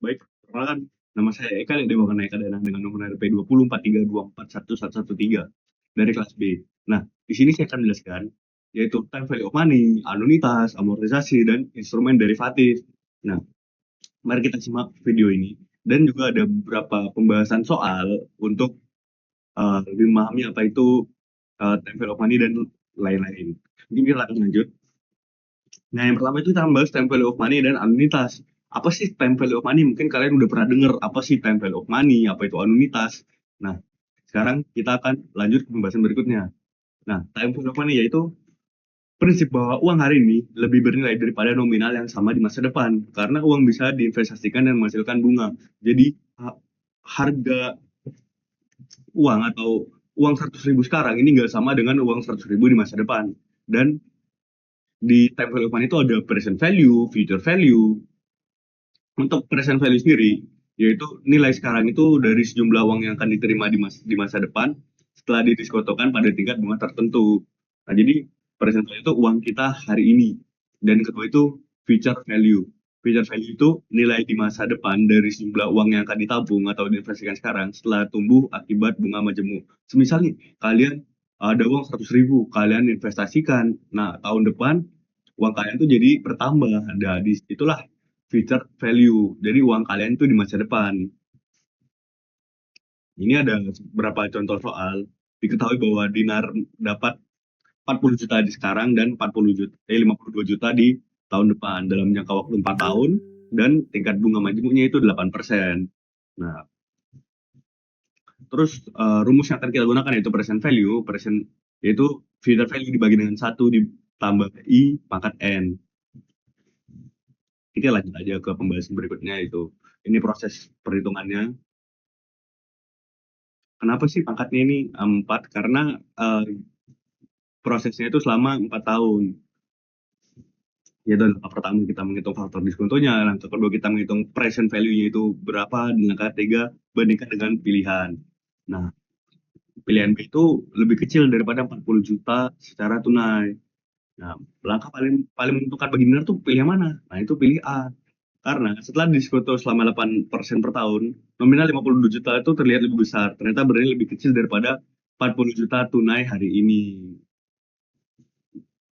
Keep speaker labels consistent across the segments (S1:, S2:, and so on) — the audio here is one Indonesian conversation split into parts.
S1: Baik, perkenalkan nama saya Eka dari Dewa Eka Dana dengan nomor RP204324111113 dari kelas B. Nah, di sini saya akan menjelaskan yaitu time value of money, anuitas, amortisasi, dan instrumen derivatif. Nah, mari kita simak video ini dan juga ada beberapa pembahasan soal untuk lebih memahami apa itu time value of money dan lain-lain. Mungkin kita akan lanjut. Nah, yang pertama itu kita bahas time value of money dan anuitas. Apa sih time value of money? Mungkin kalian udah pernah dengar apa sih time value of money, apa itu anuitas. Nah, sekarang kita akan lanjut ke pembahasan berikutnya. Nah, time value of money yaitu prinsip bahwa uang hari ini lebih bernilai daripada nominal yang sama di masa depan. Karena uang bisa diinvestasikan dan menghasilkan bunga. Jadi, harga uang atau uang 100.000 sekarang ini nggak sama dengan uang 100.000 di masa depan. Dan di time value of money itu ada present value, future value. Untuk present value sendiri, yaitu nilai sekarang itu dari sejumlah uang yang akan diterima di masa depan setelah didiskotokan pada tingkat bunga tertentu. Nah, jadi present value itu uang kita hari ini. Dan kedua itu future value. Future value itu nilai di masa depan dari sejumlah uang yang akan ditabung atau diinvestasikan sekarang setelah tumbuh akibat bunga majemuk. Semisal nih, kalian ada uang 100.000, kalian investasikan. Nah, tahun depan uang kalian tuh jadi bertambah. Nah, itulah future value. Jadi uang kalian itu di masa depan. Ini ada beberapa contoh soal. Diketahui bahwa dinar dapat 40 juta di sekarang dan 52 juta di tahun depan dalam jangka waktu 4 tahun dan tingkat bunga majemuknya itu 8%. Nah, terus rumus yang akan kita gunakan yaitu present value, yaitu future value dibagi dengan 1 ditambah I pangkat N. Kita lanjut aja ke pembahasan berikutnya itu. Ini proses perhitungannya. Kenapa sih pangkatnya ini 4? Karena prosesnya itu selama 4 tahun. Yaitu pertama kita menghitung faktor diskontonya, yang kedua kita menghitung present value-nya itu berapa, dan yang ketiga bandingkan dengan pilihan. Nah, pilihan B itu lebih kecil daripada 40 juta secara tunai. Nah, langkah paling paling menentukan bagi benar tuh pilih yang mana? Nah, itu pilih A. Karena setelah diskonto selama 8% per tahun, nominal 52 juta itu terlihat lebih besar. Ternyata bernilai lebih kecil daripada 40 juta tunai hari ini.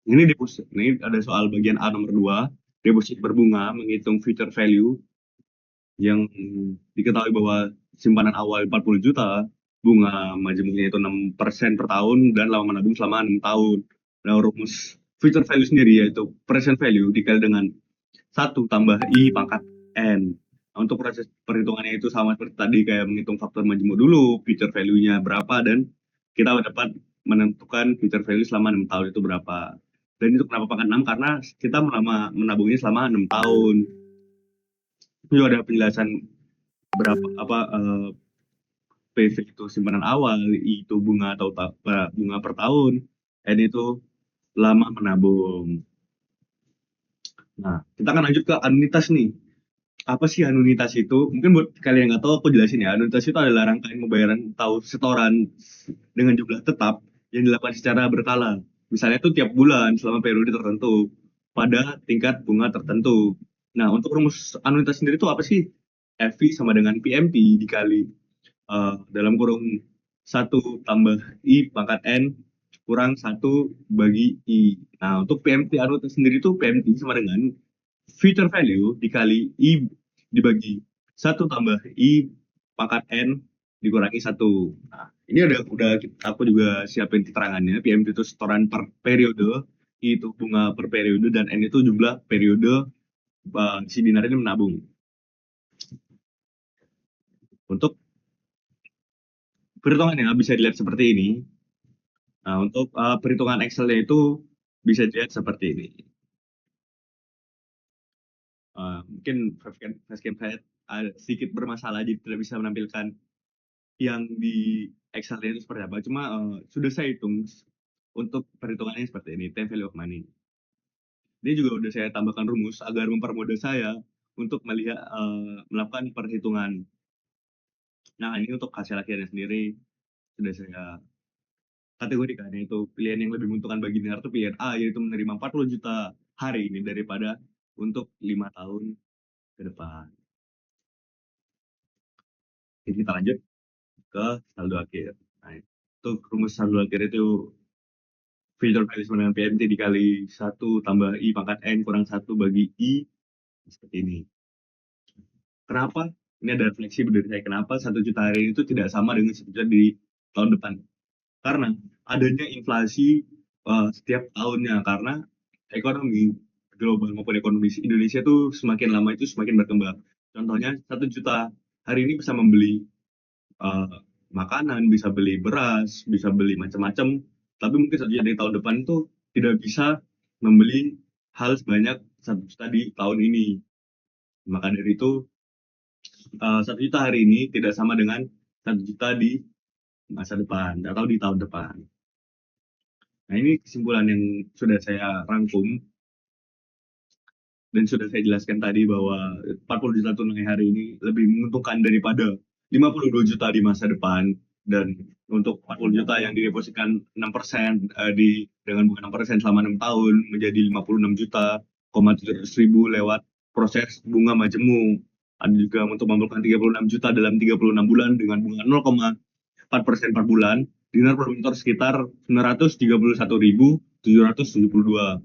S1: Ini deposit. Ini ada soal bagian A nomor 2, deposit berbunga menghitung future value yang diketahui bahwa simpanan awal 40 juta, bunga majemuknya itu 6% per tahun dan lama menabung selama 6 tahun. Nah, rumus future value sendiri yaitu present value dikali dengan 1 tambah I pangkat N. Nah, untuk proses perhitungannya itu sama seperti tadi, kayak menghitung faktor majemuk dulu, future value-nya berapa, dan kita dapat menentukan future value selama 6 tahun itu berapa. Dan itu kenapa pangkat 6? Karena kita menabungnya selama 6 tahun. Itu ada penjelasan berapa apa PV itu simpanan awal, I itu bunga atau bunga per tahun, N itu lama menabung. Nah, kita akan lanjut ke anuitas nih. Apa sih anuitas itu? Mungkin buat kalian yang nggak tahu, aku jelasin ya. Anuitas itu adalah rangkaian pembayaran atau setoran dengan jumlah tetap yang dilakukan secara berkala. Misalnya itu tiap bulan selama periode tertentu pada tingkat bunga tertentu. Nah, untuk rumus anuitas sendiri itu apa sih? FV sama dengan PMT dikali dalam kurung 1 tambah I pangkat N kurang 1 bagi I. Nah, untuk PMT anuitas sendiri itu PMT sama dengan future value dikali I dibagi 1 tambah I pangkat N dikurangi 1. Nah, ini udah aku juga siapin keterangannya. PMT itu setoran per periode, I itu bunga per periode, dan N itu jumlah periode si dinar ini menabung. Untuk perhitungan yang bisa dilihat seperti ini. Nah, untuk perhitungan Excel-nya itu bisa dilihat seperti ini. Mungkin facecam saya sedikit bermasalah, jadi tidak bisa menampilkan yang di Excel itu seperti apa. Cuma sudah saya hitung untuk perhitungannya seperti ini, time value of money. Ini juga udah saya tambahkan rumus agar mempermudah saya untuk melakukan perhitungan. Nah, ini untuk hasil akhirnya sendiri sudah saya kategorikan, yaitu pilihan yang lebih menguntungkan bagi dinar itu pilihan A, yaitu menerima 40 juta hari ini daripada untuk 5 tahun ke depan. Jadi kita lanjut ke saldo akhir. Nah, itu rumus saldo akhir itu filter Friedel dengan PMT dikali satu tambah I pangkat N kurang satu bagi I, seperti ini. Kenapa? Ini ada refleksi dari saya. Kenapa 1 juta hari ini itu tidak sama dengan 1 juta di tahun depan? Karena adanya inflasi setiap tahunnya. Karena ekonomi global maupun ekonomi Indonesia tuh semakin lama itu semakin berkembang. Contohnya 1 juta hari ini bisa membeli eh, makanan, bisa beli beras, bisa beli macam-macam. Tapi mungkin 1 juta di tahun depan itu tidak bisa membeli hal sebanyak 1 juta di tahun ini. Maka dari itu 1 juta hari ini tidak sama dengan 1 juta di masa depan atau di tahun depan. Nah, ini kesimpulan yang sudah saya rangkum dan sudah saya jelaskan tadi bahwa 40 juta tunai hari ini lebih menguntungkan daripada 52 juta di masa depan. Dan untuk 40 juta yang didepositkan 6% dengan bunga 6% selama 6 tahun menjadi 56 juta, 700 ribu lewat proses bunga majemuk. Ada juga untuk mengumpulkan 36 juta dalam 36 bulan dengan bunga 0,4% per bulan. Dinar per mentor sekitar 931.772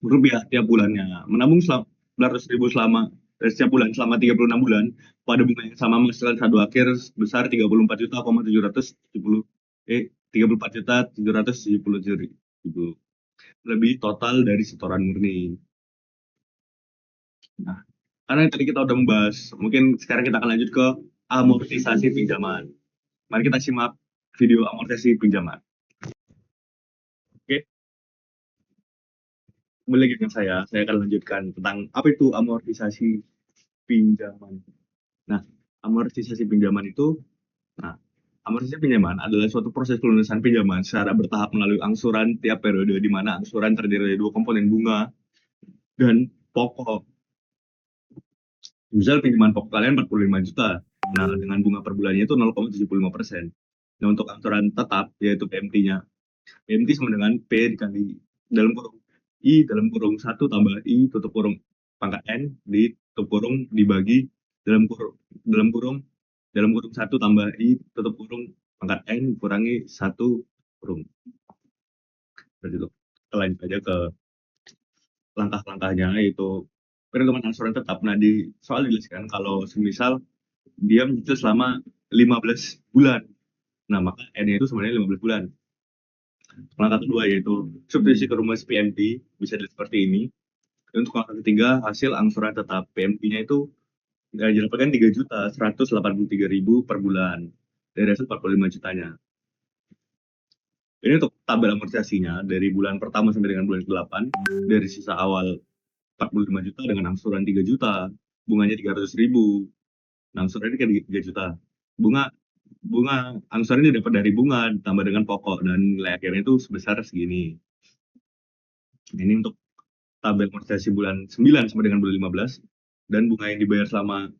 S1: rupiah tiap bulannya. Menabung 900 ribu setiap bulan selama 36 bulan pada bunga yang sama menghasilkan saldo akhir sebesar 34 juta 770 34 juta 777 ribu lebih total dari setoran murni. Nah, karena tadi kita udah membahas, mungkin sekarang kita akan lanjut ke amortisasi pinjaman. Mari kita simak video amortisasi pinjaman. Oke, kembali lagi dengan saya akan lanjutkan tentang apa itu amortisasi pinjaman. Nah, amortisasi pinjaman itu, nah, amortisasi pinjaman adalah suatu proses pelunasan pinjaman secara bertahap melalui angsuran tiap periode, di mana angsuran terdiri dari dua komponen bunga dan pokok. Misal pinjaman pokok kalian 45 juta, nah dengan bunga per bulannya itu 0,75%. Nah, untuk angsuran tetap, yaitu PMT-nya, PMT sama dengan P dikali dalam kurung I dalam kurung 1 tambah I tutup kurung pangkat N tutup kurung dibagi dalam kurung dalam kurung dalam kurung 1 tambah I tutup kurung pangkat N kurangi 1 kurung. Berarti itu. Kita lanjut aja ke langkah-langkahnya, yaitu perhitungan angsuran tetap. Nah, di soal dijelaskan kalau semisal dia mencicil selama 15 bulan. Nah, maka N-nya itu sebenarnya 15 bulan. Langkah kedua yaitu substitusi ke rumus PMT, bisa dilihat seperti ini. Dan untuk langkah ketiga, hasil angsuran tetap PMT-nya itu didapatkan 3.183.000 per bulan dari hasil 45 jutanya. Ini untuk tabel amortisasinya dari bulan pertama sampai dengan bulan ke-8, dari sisa awal 45 juta dengan angsuran 3 juta, bunganya 300.000. Nah, angsurannya kan 3 juta. Bunga bunga angsuran ini dapat dari bunga ditambah dengan pokok dan nilai akhirnya itu sebesar segini. Ini untuk tabel amortisasi bulan 9 sampai dengan bulan 15 dan bunga yang dibayar selama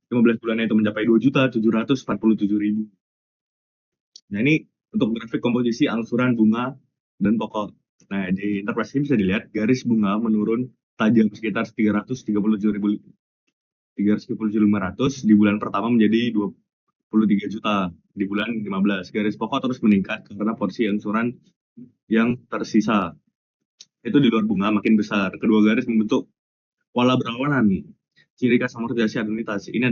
S1: 15 bulannya itu mencapai 2.747.000. Nah, ini untuk grafik komposisi angsuran bunga dan pokok. Nah, di interpretasi ini bisa dilihat garis bunga menurun tajam sekitar 337.500 di bulan pertama menjadi 23 juta di bulan 15. Garis pokok terus meningkat karena porsi angsuran yang tersisa itu di luar bunga makin besar. Kedua garis membentuk pola berlawanan nih. Ciri khas amortisasi anuitas ini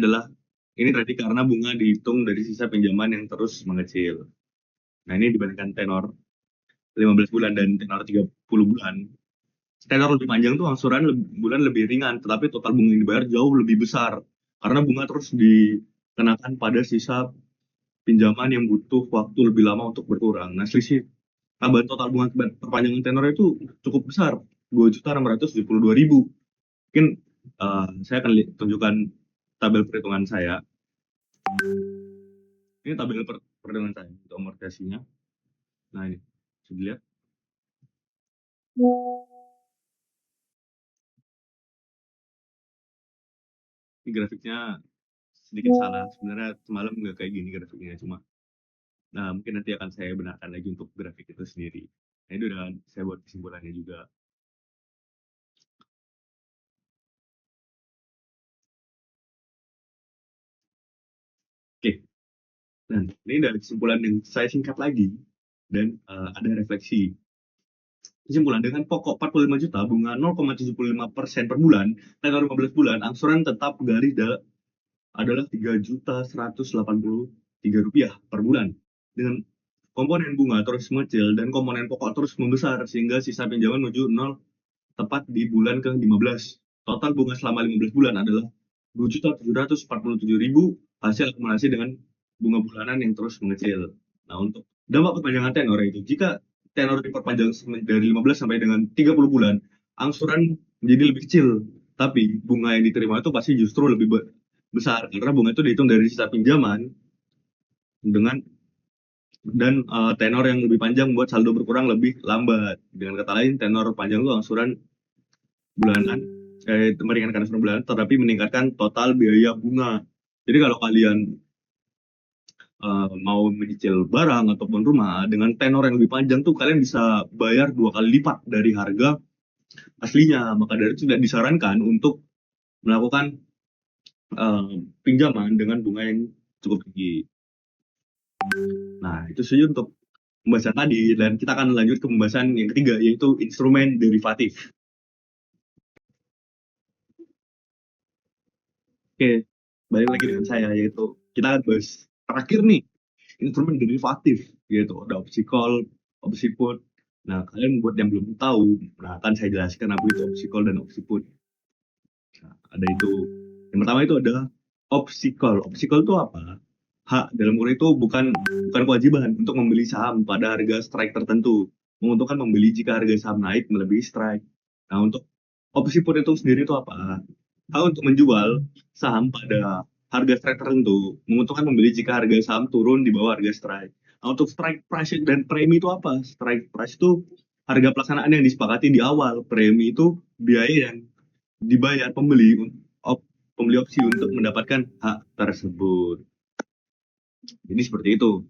S1: tadi karena bunga dihitung dari sisa pinjaman yang terus mengecil. Nah, ini dibandingkan tenor 15 bulan dan tenor 30 bulan. Tenor lebih panjang tuh angsuran bulan lebih ringan, tetapi total bunga yang dibayar jauh lebih besar. Karena bunga terus dikenakan pada sisa pinjaman yang butuh waktu lebih lama untuk berkurang. Nah, selisih tambahan total bunga perpanjangan tenor itu cukup besar, 2.672.000. Mungkin saya akan tunjukkan tabel perhitungan saya. Ini tabel perhitungan saya untuk amortisasinya. Nah, ini bisa dilihat. Ini grafiknya sedikit salah. Sebenarnya semalam nggak kayak gini grafiknya, cuma nah mungkin nanti akan saya benarkan lagi untuk grafik itu sendiri. Nah, ini udah saya buat kesimpulannya juga. Dan ini dari kesimpulan yang saya singkat lagi dan ada refleksi. Kesimpulan, dengan pokok 45 juta, bunga 0,75% per bulan, tenor 15 bulan, angsuran tetap garis adalah Rp3.183 per bulan. Dengan komponen bunga terus mengecil dan komponen pokok terus membesar sehingga sisa pinjaman menuju nol tepat di bulan ke-15. Total bunga selama 15 bulan adalah Rp2.747.000 hasil akumulasi dengan bunga bulanan yang terus mengecil. Nah, untuk dampak perpanjangan tenor itu, jika tenor diperpanjang dari 15 sampai dengan 30 bulan, angsuran menjadi lebih kecil, tapi bunga yang diterima itu pasti justru lebih besar karena bunga itu dihitung dari sisa pinjaman dengan tenor yang lebih panjang membuat saldo berkurang lebih lambat. Dengan kata lain, tenor panjang itu angsuran bulanan meringankan angsuran bulanan tetapi meningkatkan total biaya bunga. Jadi kalau kalian mau menyicil barang ataupun rumah dengan tenor yang lebih panjang tuh kalian bisa bayar 2 kali lipat dari harga aslinya. Maka dari itu tidak disarankan untuk melakukan pinjaman dengan bunga yang cukup tinggi. Nah, itu saja untuk pembahasan tadi, dan kita akan lanjut ke pembahasan yang ketiga, yaitu instrumen derivatif. Oke, balik lagi dengan saya, yaitu kita akan bahas terakhir nih, instrumen derivatif, yaitu ada opsi call, opsi put. Nah, kalian buat yang belum tahu, nah akan saya jelaskan apa itu opsi call dan opsi put. Nah, ada itu. Yang pertama itu ada opsi call. Opsi call itu apa? Hak dalam kurung itu bukan kewajiban untuk membeli saham pada harga strike tertentu. Menguntungkan membeli jika harga saham naik melebihi strike. Nah, untuk opsi put itu sendiri itu apa? Hak untuk menjual saham pada harga strike tertentu. Menguntungkan membeli jika harga saham turun di bawah harga strike. Nah, untuk strike price dan premi itu apa? Strike price itu harga pelaksanaan yang disepakati di awal. Premi itu biaya yang dibayar pembeli opsi untuk mendapatkan hak tersebut. Jadi seperti itu.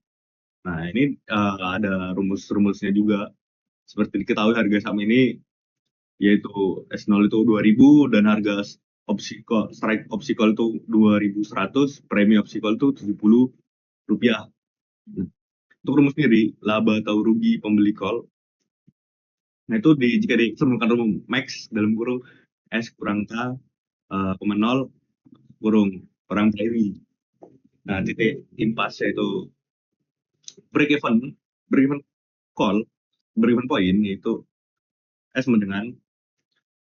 S1: Nah, ini ada rumus-rumusnya juga. Seperti diketahui harga saham ini yaitu S0 itu 2000 dan harga strike opsi call itu 2100, premi opsi call itu Rp70. Nah, untuk rumus sendiri, laba atau rugi pembeli call. Nah, itu jika dikemukakan rumus max dalam kurung S kurang K, 0 kurang premi. Nah, titik impas yaitu break even call, break even point yaitu S sama dengan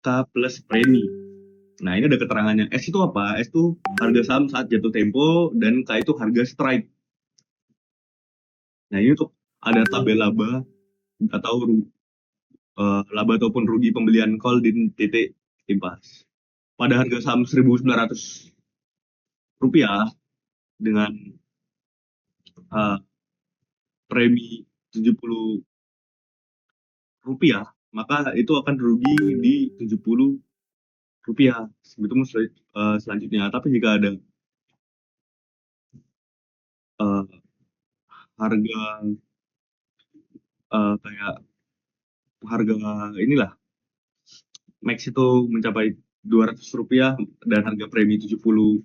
S1: K plus premi. Nah, ini ada keterangannya. S itu apa? S itu harga saham saat jatuh tempo dan K itu harga strike. Nah, ini untuk ada tabel laba atau laba ataupun rugi pembelian call di titik impas. Pada harga saham Rp1.900 dengan premi Rp70, maka itu akan rugi di Rp70 begitu selanjutnya. Tapi jika ada harga kayak harga inilah max itu mencapai Rp200 dan harga premi Rp70,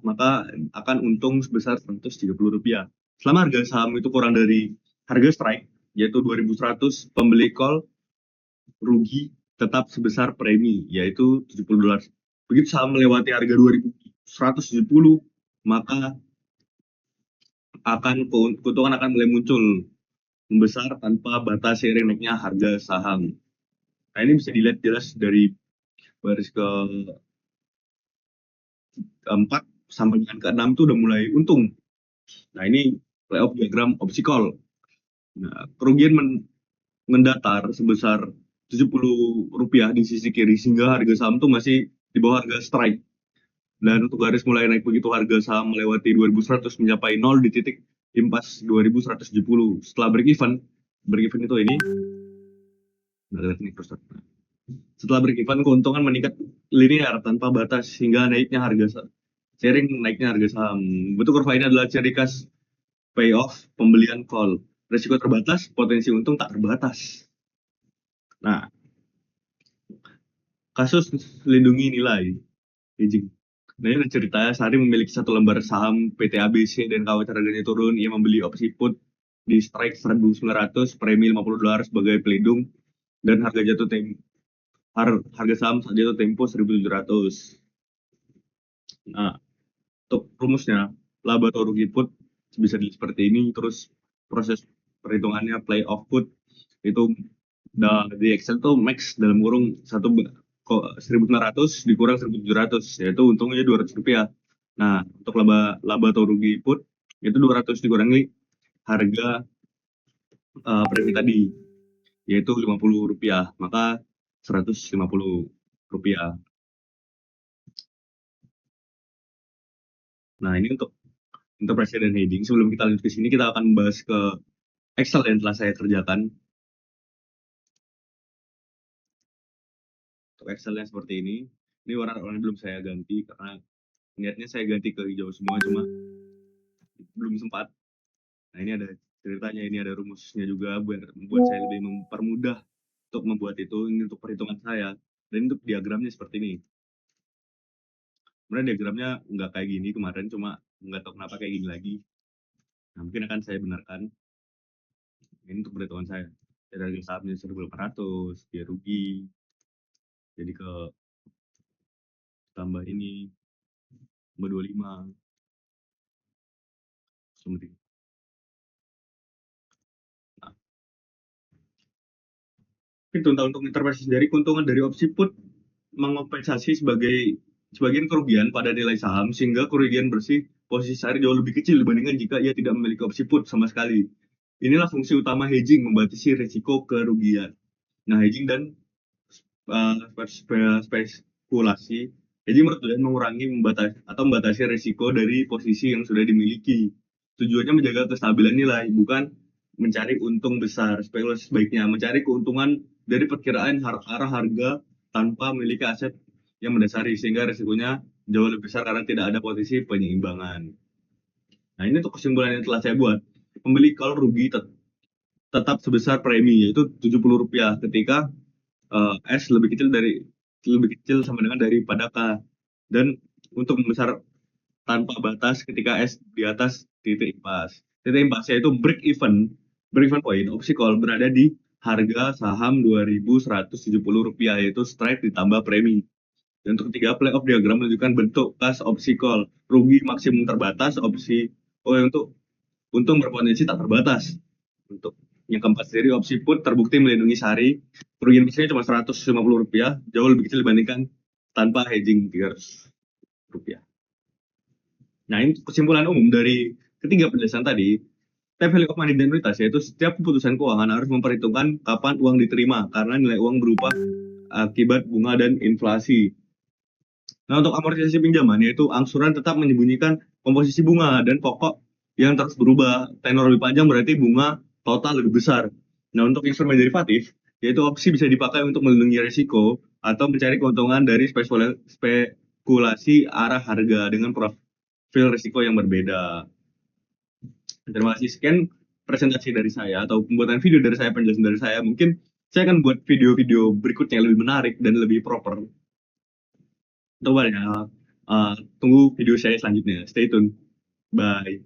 S1: maka akan untung sebesar Rp130. Selama harga saham itu kurang dari harga strike, yaitu 2.100, pembeli call rugi tetap sebesar premi, yaitu $70. Begitu saham melewati harga 2.170, maka keuntungan akan mulai muncul membesar tanpa batas seiring naiknya harga saham. Nah, ini bisa dilihat jelas dari baris ke-4 sampai dengan ke-6 itu udah mulai untung. Nah, ini layout diagram opsi call. Nah, kerugian mendatar sebesar Rp70 di sisi kiri sehingga harga saham itu masih di bawah harga strike. Dan untuk garis mulai naik begitu harga saham melewati 2.100 mencapai 0 di titik impas 2.170. Setelah break even itu ini. Setelah break even, keuntungan meningkat linear tanpa batas hingga naiknya harga sering naiknya harga saham. Bentuk kurva ini adalah ciri khas payoff pembelian call. Risiko terbatas, potensi untung tak terbatas. Nah, kasus lindungi nilai hedging. Nah, ini ada ceritanya, Sari memiliki satu lembar saham PT ABC dan khawatir harganya turun. Ia membeli opsi put di strike 1.900, premi $50 sebagai pelindung, dan harga saham saat jatuh tempo 1.700. Nah, untuk rumusnya, laba atau rugi put bisa dilihat seperti ini. Terus proses perhitungannya play off put itu di Excel tuh max dalam kurung 1.900 dikurang 1.700, yaitu untungnya Rp200. Nah, untuk laba laba atau rugi put itu 200 dikurangi harga premi tadi, yaitu Rp50, maka Rp150. Nah, ini untuk presiden hedging. Sebelum kita lanjut ke sini, kita akan membahas ke Excel yang telah saya kerjakan. Untuk Excel yang seperti ini warna-warna belum saya ganti karena niatnya saya ganti ke hijau semua, cuma belum sempat. Nah, ini ada ceritanya, ini ada rumusnya juga biar membuat saya lebih mempermudah untuk membuat itu. Ini untuk perhitungan saya, dan untuk diagramnya seperti ini. Sebenarnya diagramnya nggak kayak gini kemarin, cuma nggak tahu kenapa kayak gini lagi. Nah, mungkin akan saya benarkan. Ini untuk perhitungan saya. Dari harga sahamnya 1.800, dia rugi. Jadi ke tambah ini, tambah 25. Seperti itu. Nah, itu untuk interpretasi dari keuntungan dari opsi put mengompensasi sebagian kerugian pada nilai saham, sehingga kerugian bersih posisi sehari jauh lebih kecil dibandingkan jika ia tidak memiliki opsi put sama sekali. Inilah fungsi utama hedging, membatasi risiko kerugian. Nah, hedging dan spekulasi. Hedging menurut kalian mengurangi membatasi risiko dari posisi yang sudah dimiliki. Tujuannya menjaga kestabilan nilai, bukan mencari untung besar. Spekulasi sebaiknya mencari keuntungan dari perkiraan arah harga tanpa memiliki aset yang mendasari, sehingga risikonya jauh lebih besar karena tidak ada posisi penyeimbangan. Nah, ini untuk kesimpulan yang telah saya buat. Pembeli kalau rugi tetap sebesar premi, yaitu Rp70 ketika S lebih kecil sama dengan daripada K, dan untuk membesar tanpa batas ketika S di atas titik impas. Titik impasnya itu break even point opsi call berada di harga saham Rp2.170, yaitu strike ditambah premi. Dan untuk ketiga, playoff diagram menunjukkan bentuk kas opsi call. Rugi maksimum terbatas, untuk untung berpotensi tak terbatas. Untuk yang keempat sendiri, opsi put terbukti melindungi Sari. Kerugian bisnisnya cuma Rp150, jauh lebih kecil dibandingkan tanpa hedging Rp300. Nah, ini kesimpulan umum dari ketiga penjelasan tadi. Time value of money dan realitas, yaitu setiap keputusan keuangan harus memperhitungkan kapan uang diterima, karena nilai uang berubah akibat bunga dan inflasi. Nah, untuk amortisasi pinjaman, yaitu angsuran tetap menyembunyikan komposisi bunga dan pokok yang terus berubah. Tenor lebih panjang berarti bunga total lebih besar. Nah, untuk instrumen derivatif, yaitu opsi bisa dipakai untuk melindungi risiko atau mencari keuntungan dari spekulasi arah harga dengan profil risiko yang berbeda. Terima kasih. Sekian presentasi dari saya atau pembuatan video dari saya, penjelasan dari saya. Mungkin saya akan buat video-video berikutnya yang lebih menarik dan lebih proper. Tunggu banyak. Tunggu video saya selanjutnya. Stay tune. Bye.